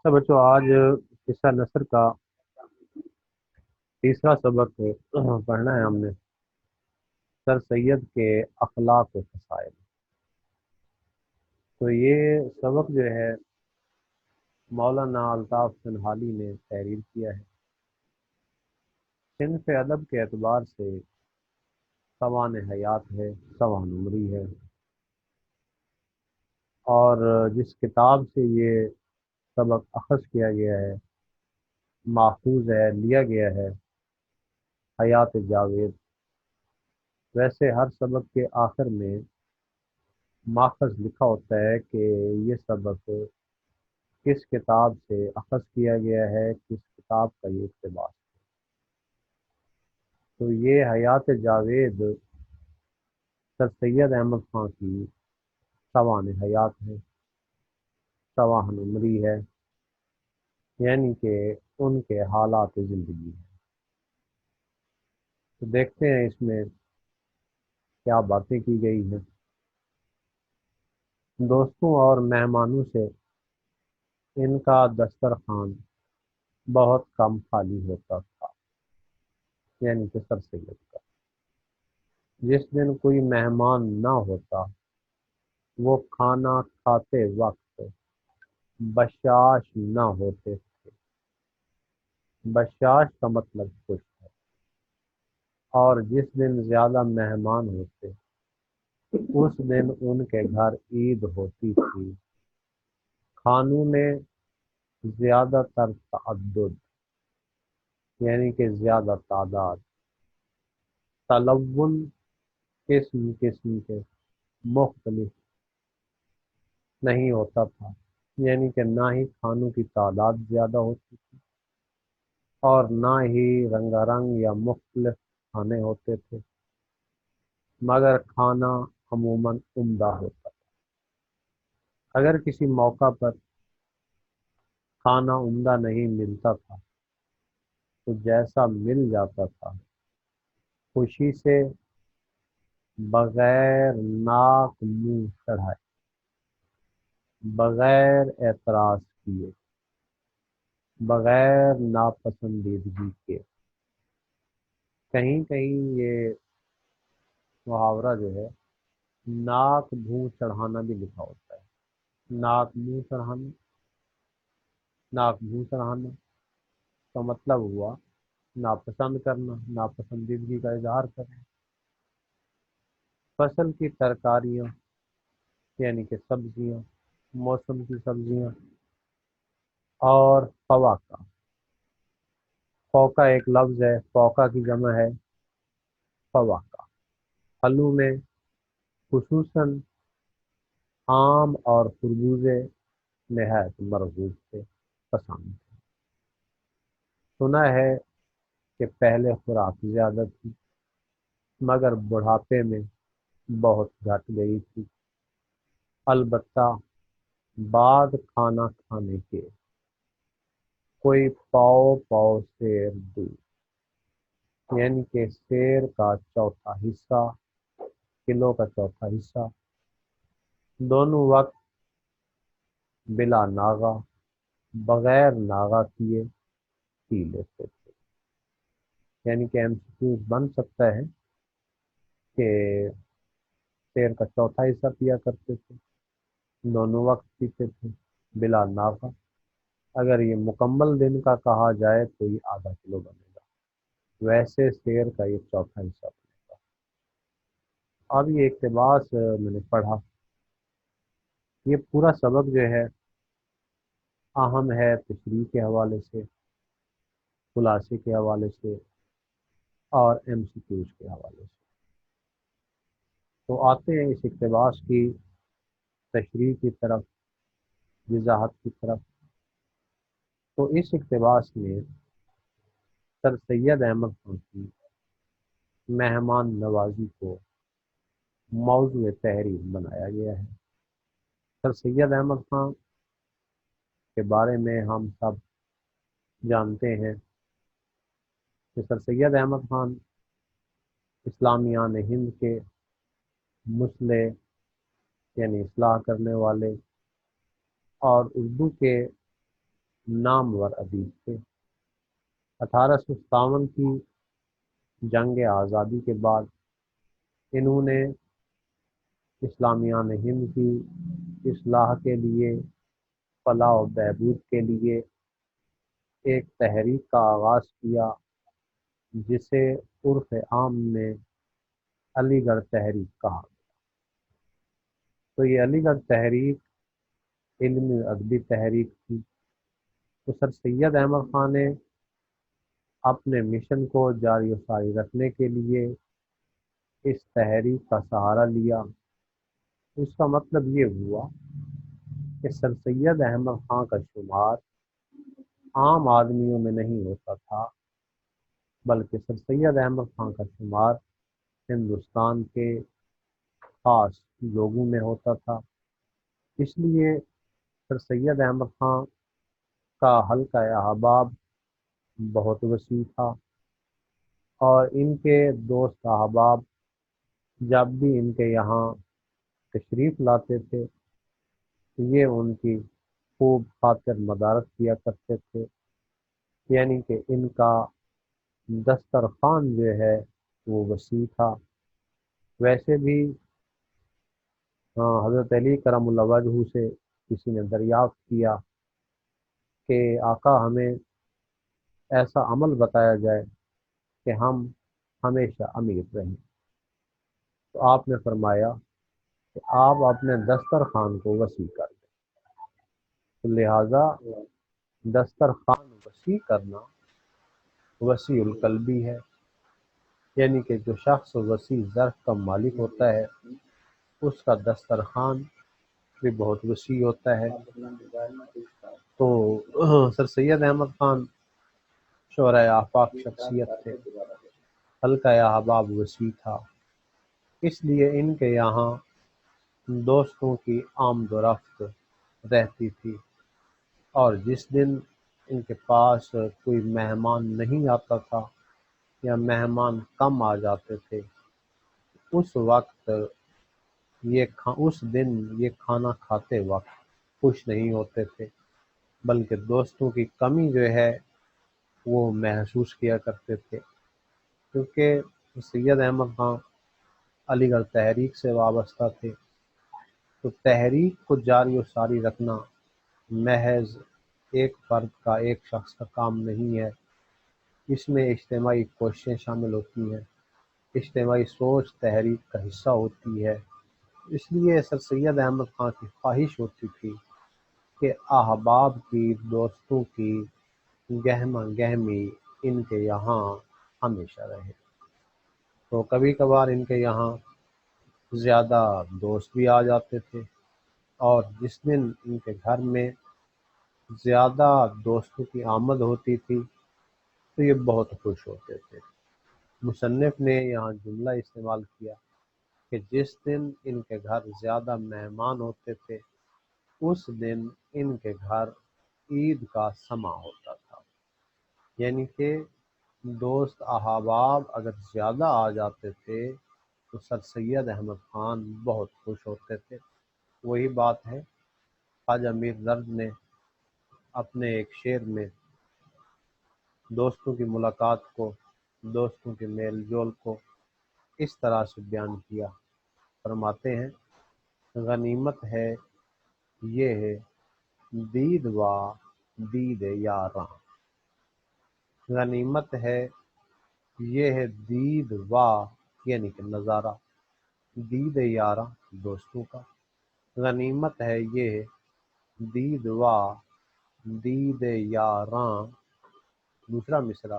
تو بچوں آج قصہ نثر کا تیسرا سبق پڑھنا ہے ہم نے سر سید کے اخلاق و خصائل۔ تو یہ سبق جو ہے مولانا الطاف سنہالی نے تحریر کیا ہے۔ صنف ادب کے اعتبار سے سوان حیات ہے، سوان عمری ہے، اور جس کتاب سے یہ سبق اخذ کیا گیا ہے، ماخوذ ہے، لیا گیا ہے، حیات جاوید۔ ویسے ہر سبق کے آخر میں ماخذ لکھا ہوتا ہے کہ یہ سبق کس کتاب سے اخذ کیا گیا ہے، کس کتاب کا یہ اقتباس۔ تو یہ حیات جاوید سر سید احمد خان کی سوانح حیات ہے، سواہن عمری ہے، یعنی کہ ان کے حالات زندگی ہے۔ تو دیکھتے ہیں اس میں کیا باتیں کی گئی ہیں۔ دوستوں اور مہمانوں سے ان کا دسترخوان بہت کم خالی ہوتا تھا، یعنی کہ سر سید کا۔ جس دن کوئی مہمان نہ ہوتا وہ کھانا کھاتے وقت بشاش نہ ہوتے تھے۔ بشاش کا مطلب خوش ہے۔ اور جس دن زیادہ مہمان ہوتے اس دن ان کے گھر عید ہوتی تھی۔ کھانوں میں زیادہ تر تعدد، یعنی کہ زیادہ تعداد، تلون، قسم قسم کے، مختلف نہیں ہوتا تھا، یعنی کہ نہ ہی کھانوں کی تعداد زیادہ ہوتی تھی اور نہ ہی رنگا رنگ یا مختلف کھانے ہوتے تھے، مگر کھانا عموماً عمدہ ہوتا تھا۔ اگر کسی موقع پر کھانا عمدہ نہیں ملتا تھا تو جیسا مل جاتا تھا خوشی سے بغیر ناک منہ چڑھائے، بغیر اعتراض کیے، بغیر ناپسندیدگی کے۔ کہیں کہیں یہ محاورہ جو ہے ناک منہ چڑھانا بھی لکھا ہوتا ہے۔ ناک منہ چڑھانا، ناک منہ چڑھانا کا مطلب ہوا ناپسند کرنا، ناپسندیدگی کا اظہار کرنا۔ فصل کی ترکاریاں، یعنی کہ سبزیاں، موسم کی سبزیاں، اور فواکہ۔ فوکہ ایک لفظ ہے، فوکہ کی جمع ہے فواکہ۔ پھلوں میں خصوصاً آم اور خربوزے نہایت مرغوب تھے، پسند تھے۔ سنا ہے کہ پہلے خوراک زیادہ تھی مگر بڑھاپے میں بہت گھٹ گئی تھی۔ البتہ بعد کھانا کھانے کے کوئی پاؤ پاؤ سیر دودھ، یعنی کہ سیر کا چوتھا حصہ، کلو کا چوتھا حصہ، دونوں وقت بلا ناغہ، بغیر ناغہ کیے پی لیتے تھے۔ یعنی کہ MCQ بن سکتا ہے کہ سیر کا چوتھا حصہ پیا کرتے تھے، دونوں وقت پیتے تھے، بلا ناغہ۔ اگر یہ مکمل دن کا کہا جائے تو یہ آدھا کلو بنے گا، ویسے سیر کا یہ چوتھا حصہ بنے گا۔ اب یہ اقتباس میں نے پڑھا۔ یہ پورا سبق جو ہے اہم ہے تشریح کے حوالے سے، خلاصے کے حوالے سے، اور MCQs کے حوالے سے۔ تو آتے ہیں اس اقتباس کی تشریح کی طرف، وضاحت کی طرف۔ تو اس اقتباس میں سر سید احمد خان کی مہمان نوازی کو موضوع تحریر بنایا گیا ہے۔ سر سید احمد خان کے بارے میں ہم سب جانتے ہیں کہ سر سید احمد خان اسلامیان ہند کے مصلح، یعنی اصلاح کرنے والے، اور اردو کے نامور ادیب تھے۔ 1857 کی جنگ آزادی کے بعد انہوں نے اسلامیان ہند کی اصلاح کے لیے، فلاح و بہبود کے لیے ایک تحریک کا آغاز کیا جسے عرف عام میں علی گڑھ تحریک کہا۔ تو یہ علی گڑھ تحریک علمی ادبی تحریک تھی۔ تو سر سید احمد خان نے اپنے مشن کو جاری و ساری رکھنے کے لیے اس تحریک کا سہارا لیا۔ اس کا مطلب یہ ہوا کہ سر سید احمد خان کا شمار عام آدمیوں میں نہیں ہوتا تھا، بلکہ سر سید احمد خان کا شمار ہندوستان کے خاص لوگوں میں ہوتا تھا۔ اس لیے سر سید احمد خان کا حلقہ احباب بہت وسیع تھا، اور ان کے دوست احباب جب بھی ان کے یہاں تشریف لاتے تھے تو یہ ان کی خوب خاطر مدارت کیا کرتے تھے، یعنی کہ ان کا دسترخوان جو ہے وہ وسیع تھا۔ ویسے بھی حضرت علی کرم اللہ وجہہ سے کسی نے دریافت کیا کہ آقا ہمیں ایسا عمل بتایا جائے کہ ہم ہمیشہ امیر رہیں۔ تو آپ نے فرمایا کہ آپ اپنے دسترخوان کو وسیع کر دیں۔ تو لہٰذا دسترخوان وسیع کرنا وسیع القلبی ہے، یعنی کہ جو شخص وسیع ظرف کا مالک ہوتا ہے اس کا دسترخوان بھی بہت وسیع ہوتا ہے۔ تو سر سید احمد خان شعرۂ آفاق شخصیت تھے، حلقہ احباب وسیع تھا، اس لیے ان کے یہاں دوستوں کی آمد و رفت رہتی تھی، اور جس دن ان کے پاس کوئی مہمان نہیں آتا تھا یا مہمان کم آ جاتے تھے، اس وقت اس دن یہ کھانا کھاتے وقت خوش نہیں ہوتے تھے، بلکہ دوستوں کی کمی جو ہے وہ محسوس کیا کرتے تھے، کیونکہ سید احمد خان علی گڑھ تحریک سے وابستہ تھے۔ تو تحریک کو جاری و ساری رکھنا محض ایک فرد کا، ایک شخص کا کام نہیں ہے، اس میں اجتماعی کوششیں شامل ہوتی ہیں، اجتماعی سوچ تحریک کا حصہ ہوتی ہے۔ اس لیے سر سید احمد خان کی خواہش ہوتی تھی کہ احباب کی، دوستوں کی گہمہ گہمی ان کے یہاں ہمیشہ رہے۔ تو کبھی کبھار ان کے یہاں زیادہ دوست بھی آ جاتے تھے، اور جس دن ان کے گھر میں زیادہ دوستوں کی آمد ہوتی تھی تو یہ بہت خوش ہوتے تھے۔ مصنف نے یہاں جملہ استعمال کیا کہ جس دن ان کے گھر زیادہ مہمان ہوتے تھے اس دن ان کے گھر عید کا سماں ہوتا تھا، یعنی کہ دوست احباب اگر زیادہ آ جاتے تھے تو سر سید احمد خان بہت خوش ہوتے تھے۔ وہی بات ہے، خواجہ میر درد نے اپنے ایک شعر میں دوستوں کی ملاقات کو، دوستوں کے میل جول کو اس طرح سے بیان کیا، فرماتے ہیں غنیمت ہے یہ ہے دید و دید یاراں، غنیمت ہے یہ ہے دید و یعنی کہ نظارہ، دید یاراں دوستوں کا، غنیمت ہے یہ ہے دید و دید یاراں۔ دوسرا مصرع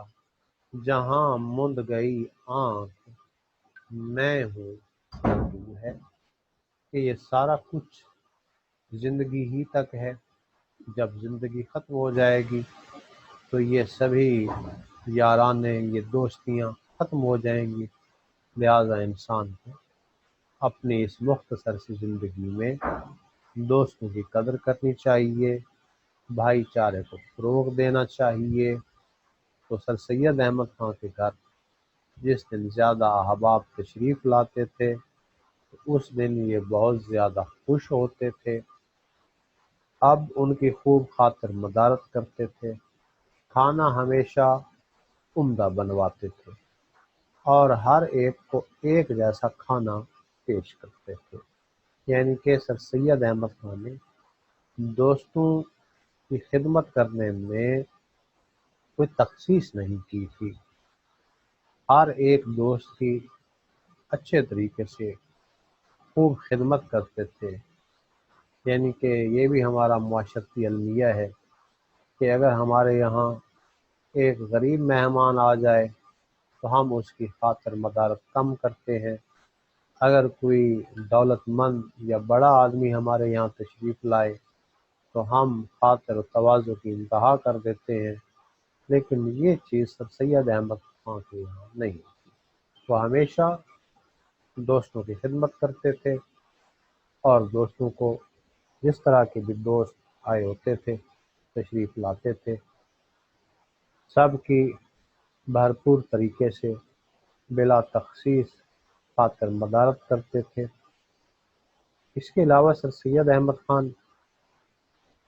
جہاں مند گئی آنکھ میں ہوں تو ہے، کہ یہ سارا کچھ زندگی ہی تک ہے، جب زندگی ختم ہو جائے گی تو یہ سبھی یارانے، یہ دوستیاں ختم ہو جائیں گی۔ لہٰذا انسان کو اپنی اس مختصر سی زندگی میں دوستوں کی قدر کرنی چاہیے، بھائی چارے کو فروغ دینا چاہیے۔ تو سر سید احمد خان کے گھر جس دن زیادہ احباب تشریف لاتے تھے اس دن یہ بہت زیادہ خوش ہوتے تھے، اب ان کی خوب خاطر مدارت کرتے تھے، کھانا ہمیشہ عمدہ بنواتے تھے اور ہر ایک کو ایک جیسا کھانا پیش کرتے تھے۔ یعنی کہ سر سید احمد خان نے دوستوں کی خدمت کرنے میں کوئی تخصیص نہیں کی تھی، ہر ایک دوست کی اچھے طریقے سے خوب خدمت کرتے تھے۔ یعنی کہ یہ بھی ہمارا معاشرتی المیہ ہے کہ اگر ہمارے یہاں ایک غریب مہمان آ جائے تو ہم اس کی خاطر مدارت کم کرتے ہیں، اگر کوئی دولت مند یا بڑا آدمی ہمارے یہاں تشریف لائے تو ہم خاطر و تواضع کی انتہا کر دیتے ہیں، لیکن یہ چیز سر سید احمد خان کے یہاں نہیں تھی۔ وہ ہمیشہ دوستوں کی خدمت کرتے تھے اور دوستوں کو جس طرح کے بھی دوست آئے ہوتے تھے تشریف لاتے تھے، سب کی بھرپور طریقے سے بلا تخصیص خاطر مدارت کرتے تھے۔ اس کے علاوہ سر سید احمد خان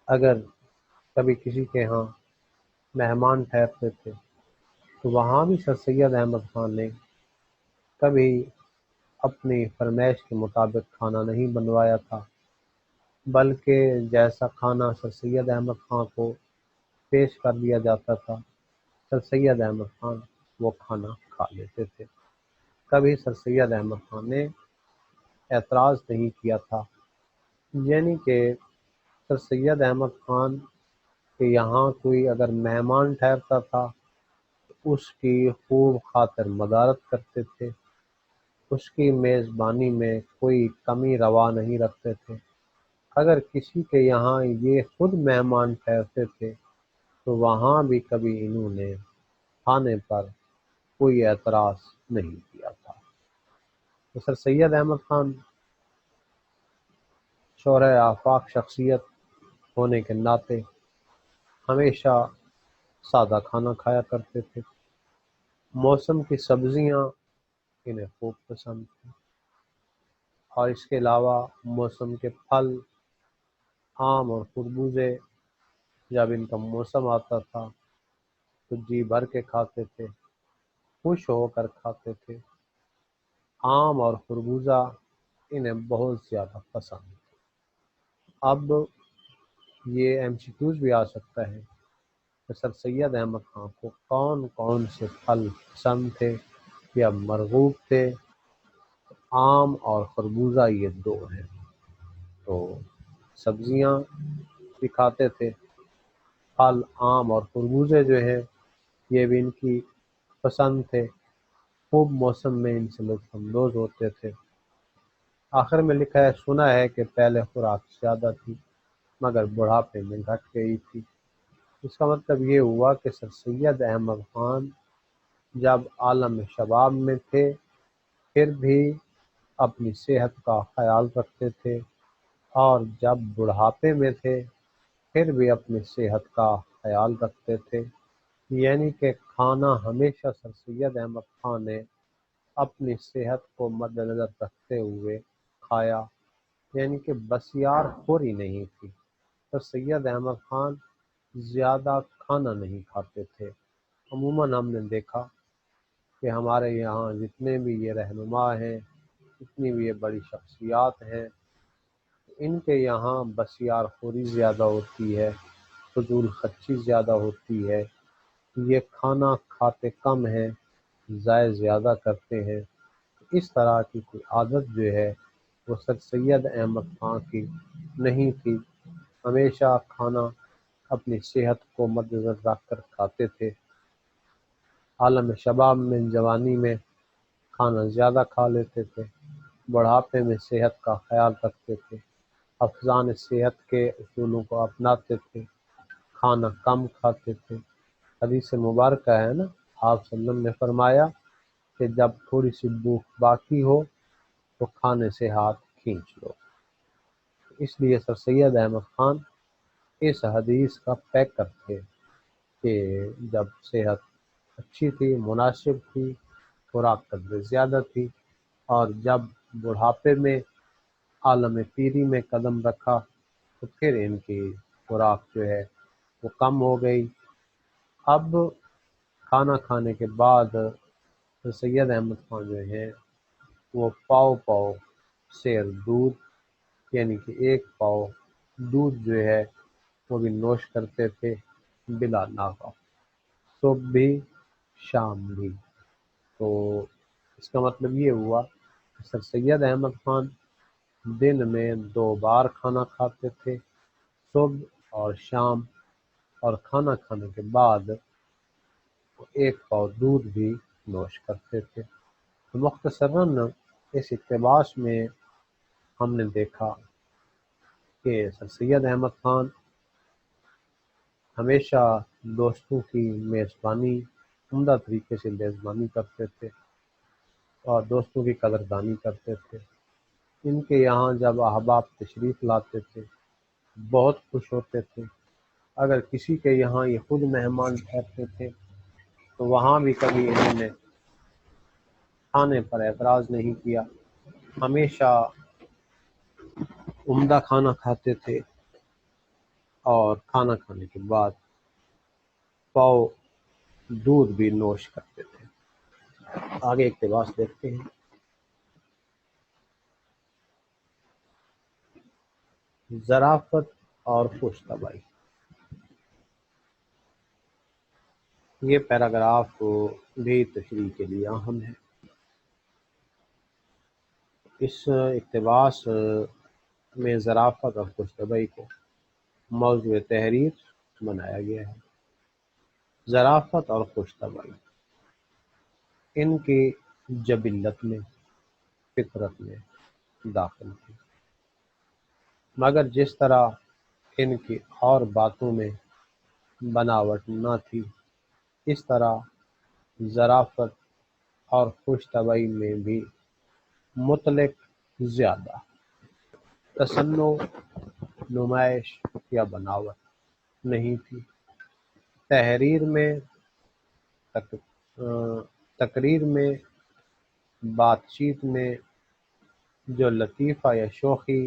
اگر کبھی کسی کے ہاں مہمان ٹھہرتے تھے تو وہاں بھی سر سید احمد خان نے کبھی اپنی فرمائش کے مطابق کھانا نہیں بنوایا تھا، بلکہ جیسا کھانا سر سید احمد خان کو پیش کر دیا جاتا تھا سر سید احمد خان وہ کھانا کھا لیتے تھے۔ کبھی سر سید احمد خان نے اعتراض نہیں کیا تھا، یعنی کہ سر سید احمد خان کے یہاں کوئی اگر مہمان ٹھہرتا تھا تو اس کی خوب خاطر مدارت کرتے تھے، اس کی میزبانی میں کوئی کمی روا نہیں رکھتے تھے۔ اگر کسی کے یہاں یہ خود مہمان ٹھہرتے تھے تو وہاں بھی کبھی انہوں نے کھانے پر کوئی اعتراض نہیں کیا تھا۔ تو سر سید احمد خان شورۂ آفاق شخصیت ہونے کے ناطے ہمیشہ سادہ کھانا کھایا کرتے تھے۔ موسم کی سبزیاں انہیں خوب پسند تھیں اور اس کے علاوہ موسم کے پھل، آم اور خربوزے جب ان کا موسم آتا تھا تو جی بھر کے کھاتے تھے، خوش ہو کر کھاتے تھے۔ آم اور خربوزہ انہیں بہت زیادہ پسند تھے۔ اب یہ ایم سی کیوز بھی آ سکتا ہے کہ سر سید احمد خان کو کون کون سے پھل پسند تھے یا مرغوب تھے؟ آم اور خربوزہ یہ دو ہیں۔ تو سبزیاں بھی کھاتے تھے، پھل آم اور خربوزے جو ہیں یہ بھی ان کی پسند تھے، خوب موسم میں ان سے لطف اندوز ہوتے تھے۔ آخر میں لکھا ہے، سنا ہے کہ پہلے خوراک زیادہ تھی مگر بڑھاپے میں گھٹ گئی تھی۔ اس کا مطلب یہ ہوا کہ سر سید احمد خان جب عالم شباب میں تھے پھر بھی اپنی صحت کا خیال رکھتے تھے، اور جب بڑھاپے میں تھے پھر بھی اپنی صحت کا خیال رکھتے تھے۔ یعنی کہ کھانا ہمیشہ سر سید احمد خان نے اپنی صحت کو مد نظر رکھتے ہوئے کھایا، یعنی کہ بسیار خوری نہیں تھی۔ سر سید احمد خان زیادہ کھانا نہیں کھاتے تھے۔ عموماً ہم نے دیکھا کہ ہمارے یہاں جتنے بھی یہ رہنما ہیں، جتنی بھی یہ بڑی شخصیات ہیں، ان کے یہاں بسیار خوری زیادہ ہوتی ہے، فضول خرچی زیادہ ہوتی ہے، یہ کھانا کھاتے کم ہیں، ضائع زیادہ کرتے ہیں۔ اس طرح کی کوئی عادت جو ہے وہ سر سید احمد خان کی نہیں تھی، ہمیشہ کھانا اپنی صحت کو مد نظر رکھ کر کھاتے تھے۔ عالم شباب میں، جوانی میں کھانا زیادہ کھا لیتے تھے، بڑھاپے میں صحت کا خیال رکھتے تھے، حفظان صحت کے اصولوں کو اپناتے تھے، کھانا کم کھاتے تھے۔ حدیث مبارکہ ہے نا، آپ صلی اللہ علیہ وسلم نے فرمایا کہ جب تھوڑی سی بھوک باقی ہو تو کھانے سے ہاتھ کھینچ لو۔ اس لیے سر سید احمد خان اس حدیث کا پیکر تھے کہ جب صحت اچھی تھی، مناسب تھی، خوراک قدر زیادہ تھی، اور جب بڑھاپے میں عالم پیری میں قدم رکھا تو پھر ان کی خوراک جو ہے وہ کم ہو گئی۔ اب کھانا کھانے کے بعد سید احمد خان جو ہیں وہ پاؤ پاؤ سیر دودھ، یعنی کہ ایک پاؤ دودھ جو ہے وہ بھی نوش کرتے تھے بلا ناغہ، صبح بھی شام بھی۔ تو اس کا مطلب یہ ہوا کہ سر سید احمد خان دن میں 2 بار کھانا کھاتے تھے، صبح اور شام، اور کھانا کھانے کے بعد وہ ایک پاؤ دودھ بھی نوش کرتے تھے۔ تو مختصراً اس اقتباس میں ہم نے دیکھا کہ سر سید احمد خان ہمیشہ دوستوں کی میزبانی عمدہ طریقے سے میزبانی کرتے تھے اور دوستوں کی قدردانی کرتے تھے۔ ان کے یہاں جب احباب تشریف لاتے تھے بہت خوش ہوتے تھے۔ اگر کسی کے یہاں یہ خود مہمان ٹھہرتے تھے تو وہاں بھی کبھی انہوں نے کھانے پر اعتراض نہیں کیا، ہمیشہ عمدہ کھانا کھاتے تھے اور کھانا کھانے کے بعد پاؤ دودھ بھی نوش کرتے تھے۔ آگے اقتباس دیکھتے ہیں۔ ظرافت اور خوش طبعی، یہ پیراگراف بھی تشریح کے لیے اہم ہے۔ اس اقتباس میں ظرافت اور خوش طبعی کو موضوع تحریر بنایا گیا ہے۔ ظرافت اور خوش طبعی ان کی جبلت میں، فطرت میں داخل تھی، مگر جس طرح ان کی اور باتوں میں بناوٹ نہ تھی، اس طرح ظرافت اور خوش طبعی میں بھی مطلق زیادہ تصنع، نمائش یا بناوٹ نہیں تھی۔ تحریر میں، تقریر میں، بات چیت میں جو لطیفہ یا شوخی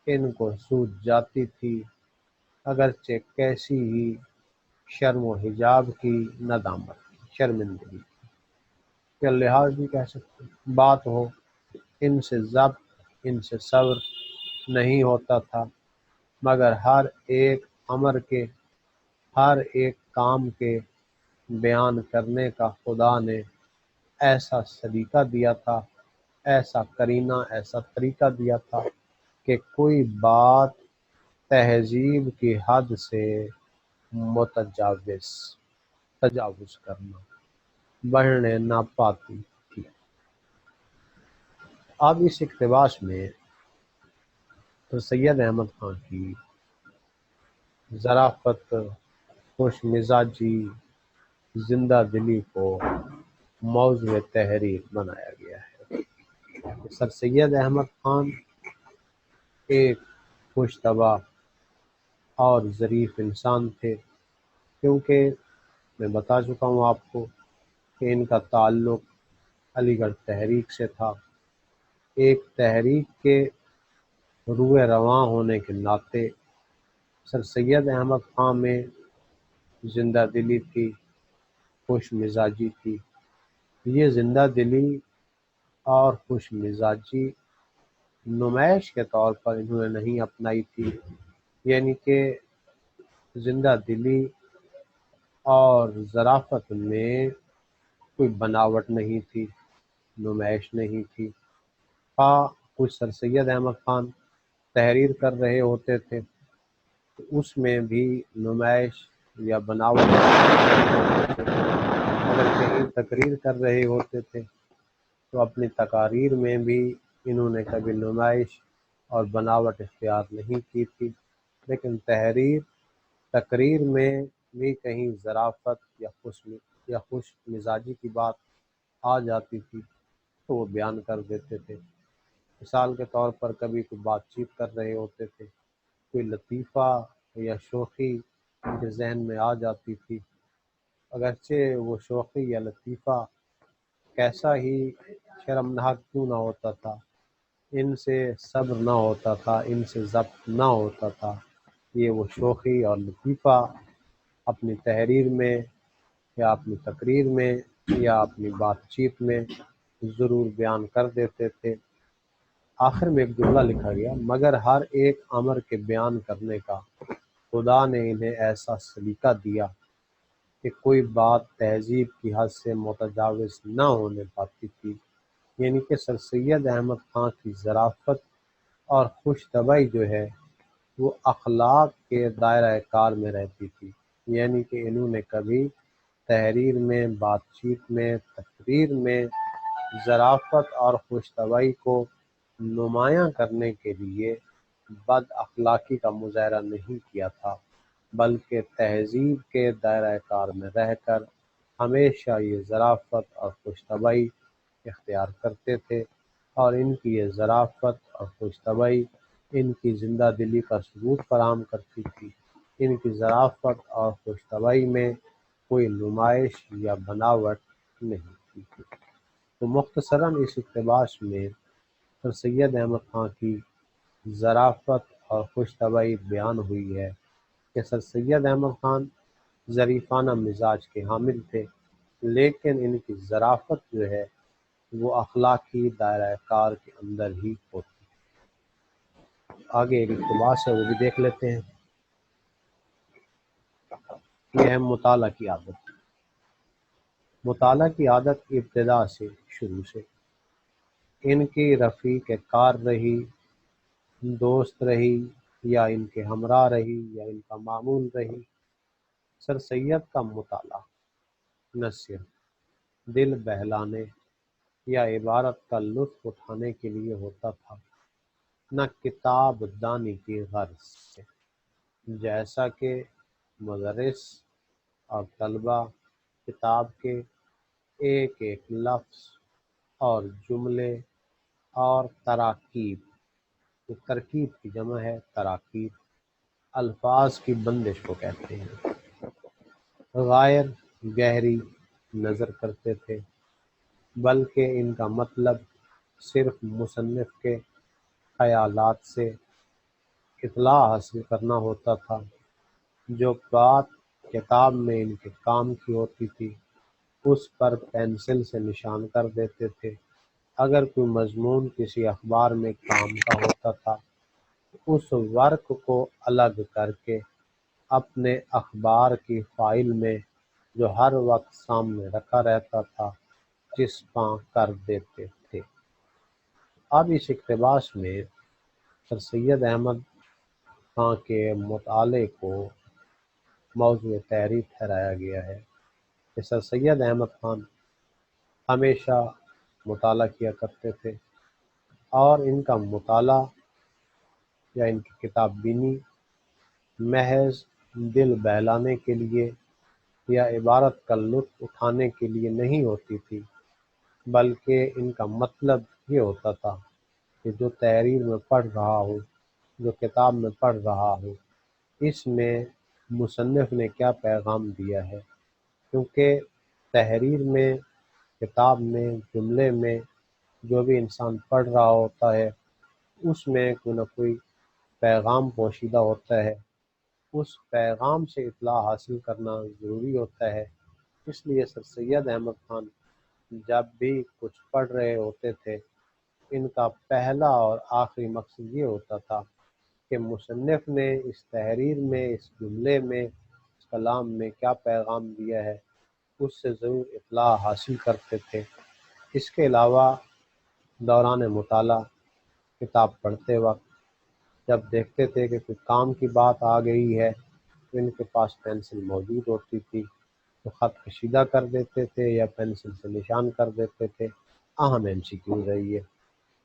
ان کو سوجھ جاتی تھی، اگرچہ کیسی ہی شرم و حجاب کی ندامت کی، شرمندگی کے لحاظ بھی کہہ سکتے ہیں، بات ہو، ان سے ضبط، ان سے صبر نہیں ہوتا تھا، مگر ہر ایک امر کے، ہر ایک کام کے بیان کرنے کا خدا نے ایسا سلیقہ دیا تھا، ایسا کرینہ، ایسا طریقہ دیا تھا کہ کوئی بات تہذیب کی حد سے تجاوز کرنا بڑھنے نہ پاتی تھی۔ اب اس اقتباس میں تو سید احمد خان کی ظرافت، خوش مزاجی، زندہ دلی کو موضوع تحریر بنایا گیا ہے۔ سر سید احمد خان ایک خوش طبع اور ظریف انسان تھے، کیونکہ میں بتا چکا ہوں آپ کو کہ ان کا تعلق علی گڑھ تحریک سے تھا۔ ایک تحریک کے روح رواں ہونے کے ناطے سر سید احمد خان میں زندہ دلی تھی، خوش مزاجی تھی۔ یہ زندہ دلی اور خوش مزاجی نمائش کے طور پر انہوں نے نہیں اپنائی تھی، یعنی کہ زندہ دلی اور ظرافت میں کوئی بناوٹ نہیں تھی، نمائش نہیں تھی۔ کچھ سر سید احمد خان تحریر کر رہے ہوتے تھے تو اس میں بھی نمائش یا بناوٹ، اگر کہیں تقریر کر رہے ہوتے تھے تو اپنی تقاریر میں بھی انہوں نے کبھی نمائش اور بناوٹ اختیار نہیں کی تھی، لیکن تقریر میں بھی کہیں ظرافت یا خوش مزاجی کی بات آ جاتی تھی تو وہ بیان کر دیتے تھے۔ مثال کے طور پر کبھی کوئی بات چیت کر رہے ہوتے تھے، کوئی لطیفہ یا شوخی ان کے ذہن میں آ جاتی تھی، اگرچہ وہ شوخی یا لطیفہ کیسا ہی شرمناک کیوں نہ ہوتا تھا، ان سے صبر نہ ہوتا تھا، ان سے ضبط نہ ہوتا تھا، یہ وہ شوخی اور لطیفہ اپنی تحریر میں یا اپنی تقریر میں یا اپنی بات چیت میں ضرور بیان کر دیتے تھے۔ آخر میں ایک جملہ لکھا گیا، مگر ہر ایک امر کے بیان کرنے کا خدا نے انہیں ایسا سلیقہ دیا کہ کوئی بات تہذیب کی حد سے متجاوز نہ ہونے پاتی تھی، یعنی کہ سر سید احمد خان کی ظرافت اور خوش طبعی جو ہے وہ اخلاق کے دائرہ کار میں رہتی تھی، یعنی کہ انہوں نے کبھی تحریر میں، بات چیت میں، تقریر میں ظرافت اور خوش طبعی کو نمایاں کرنے کے لیے بد اخلاقی کا مظاہرہ نہیں کیا تھا، بلکہ تہذیب کے دائرہ کار میں رہ کر ہمیشہ یہ ظرافت اور خوش طبعی اختیار کرتے تھے، اور ان کی یہ ظرافت اور خوش طبعی ان کی زندہ دلی کا ثبوت فراہم کرتی تھی۔ ان کی ظرافت اور خوش طبعی میں کوئی نمائش یا بناوٹ نہیں تھی۔ تو مختصراً اس اقتباس میں سر سید احمد خان کی ظرافت اور خوش طبعی بیان ہوئی ہے کہ سر سید احمد خان ظریفانہ مزاج کے حامل تھے، لیکن ان کی ظرافت جو ہے وہ اخلاقی دائرہ کار کے اندر ہی ہوتی۔ آگے ایک اقتباس ہے، وہ بھی دیکھ لیتے ہیں۔ یہ ہے مطالعہ کی عادت۔ مطالعہ کی عادت ابتدا سے، شروع سے ان کی رفیق کار رہی، دوست رہی، یا ان کے ہمراہ رہی، یا ان کا معمول رہی۔ سر سید کا مطالعہ نہ صرف دل بہلانے یا عبارت کا لطف اٹھانے کے لیے ہوتا تھا، نہ کتاب دانی کی غرض سے، جیسا کہ مدرس اور طلبہ کتاب کے ایک ایک لفظ اور جملے اور تراکیب، ترکیب کی جمع ہے تراکیب، الفاظ کی بندش کو کہتے ہیں، غیر گہری نظر کرتے تھے، بلکہ ان کا مطلب صرف مصنف کے خیالات سے اطلاع حاصل کرنا ہوتا تھا۔ جو بات کتاب میں ان کے کام کی ہوتی تھی اس پر پینسل سے نشان کر دیتے تھے۔ اگر کوئی مضمون کسی اخبار میں کام کا ہوتا تھا تو اس ورق کو الگ کر کے اپنے اخبار کی فائل میں جو ہر وقت سامنے رکھا رہتا تھا چسپاں کر دیتے تھے۔ اب اس اقتباس میں سر سید احمد خان کے مطالعے کو موضوع تحریر ٹھہرایا گیا ہے کہ سر سید احمد خان ہمیشہ مطالعہ کیا کرتے تھے، اور ان کا مطالعہ یا ان کی کتاب بینی محض دل بہلانے کے لیے یا عبارت کا لطف اٹھانے کے لیے نہیں ہوتی تھی، بلکہ ان کا مطلب یہ ہوتا تھا کہ جو تحریر میں پڑھ رہا ہو، جو کتاب میں پڑھ رہا ہو، اس میں مصنف نے کیا پیغام دیا ہے، کیونکہ تحریر میں، کتاب میں، جملے میں جو بھی انسان پڑھ رہا ہوتا ہے اس میں کوئی نہ کوئی پیغام پوشیدہ ہوتا ہے، اس پیغام سے اطلاع حاصل کرنا ضروری ہوتا ہے۔ اس لیے سر سید احمد خان جب بھی کچھ پڑھ رہے ہوتے تھے ان کا پہلا اور آخری مقصد یہ ہوتا تھا کہ مصنف نے اس تحریر میں، اس جملے میں، اس کلام میں کیا پیغام دیا ہے، اس سے ضرور اطلاع حاصل کرتے تھے۔ اس کے علاوہ دوران مطالعہ کتاب پڑھتے وقت جب دیکھتے تھے کہ کوئی کام کی بات آ گئی ہے تو ان کے پاس پینسل موجود ہوتی تھی، تو خط کشیدہ کر دیتے تھے یا پینسل سے نشان کر دیتے تھے۔ اہم MCQ رہی ہے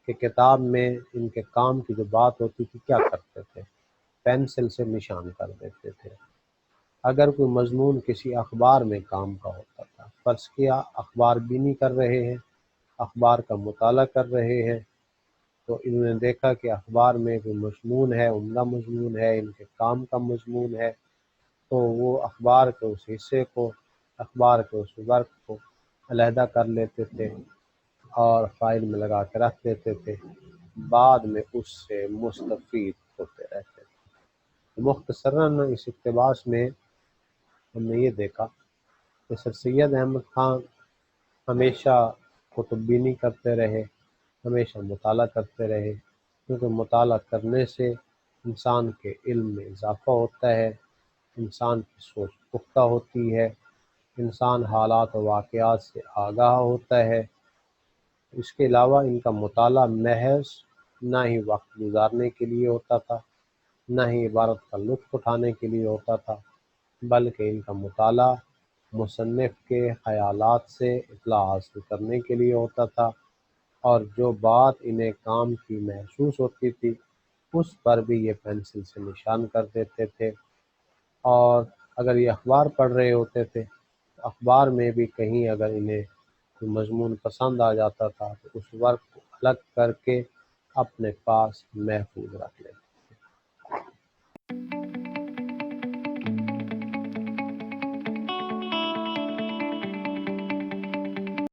کہ کتاب میں ان کے کام کی جو بات ہوتی تھی کیا کرتے تھے، پینسل سے نشان کر دیتے تھے۔ اگر کوئی مضمون کسی اخبار میں کام کا ہوتا تھا، فرض کیا اخبار بینی کر رہے ہیں، اخبار کا مطالعہ کر رہے ہیں، تو انہوں نے دیکھا کہ اخبار میں کوئی مضمون ہے، عمدہ مضمون ہے، ان کے کام کا مضمون ہے، تو وہ اخبار کے اس حصے کو، اخبار کے اس ورق کو علیحدہ کر لیتے تھے اور فائل میں لگا کے رکھ دیتے تھے۔ بعد میں اس سے مستفید ہوتے رہتے تھے۔ مختصراً اس اقتباس میں ہم نے یہ دیکھا کہ سر سید احمد خان ہمیشہ کتب بینی کرتے رہے، ہمیشہ مطالعہ کرتے رہے، کیونکہ مطالعہ کرنے سے انسان کے علم میں اضافہ ہوتا ہے، انسان کی سوچ پختہ ہوتی ہے، انسان حالات و واقعات سے آگاہ ہوتا ہے۔ اس کے علاوہ ان کا مطالعہ محض نہ ہی وقت گزارنے کے لیے ہوتا تھا، نہ ہی عبارت کا لطف اٹھانے کے لیے ہوتا تھا، بلکہ ان کا مطالعہ مصنف کے خیالات سے اطلاع حاصل کرنے کے لیے ہوتا تھا، اور جو بات انہیں کام کی محسوس ہوتی تھی اس پر بھی یہ پینسل سے نشان کر دیتے تھے۔ اور اگر یہ اخبار پڑھ رہے ہوتے تھے تو اخبار میں بھی کہیں اگر انہیں کوئی مضمون پسند آ جاتا تھا تو اس ورق کو الگ کر کے اپنے پاس محفوظ رکھ لیتے۔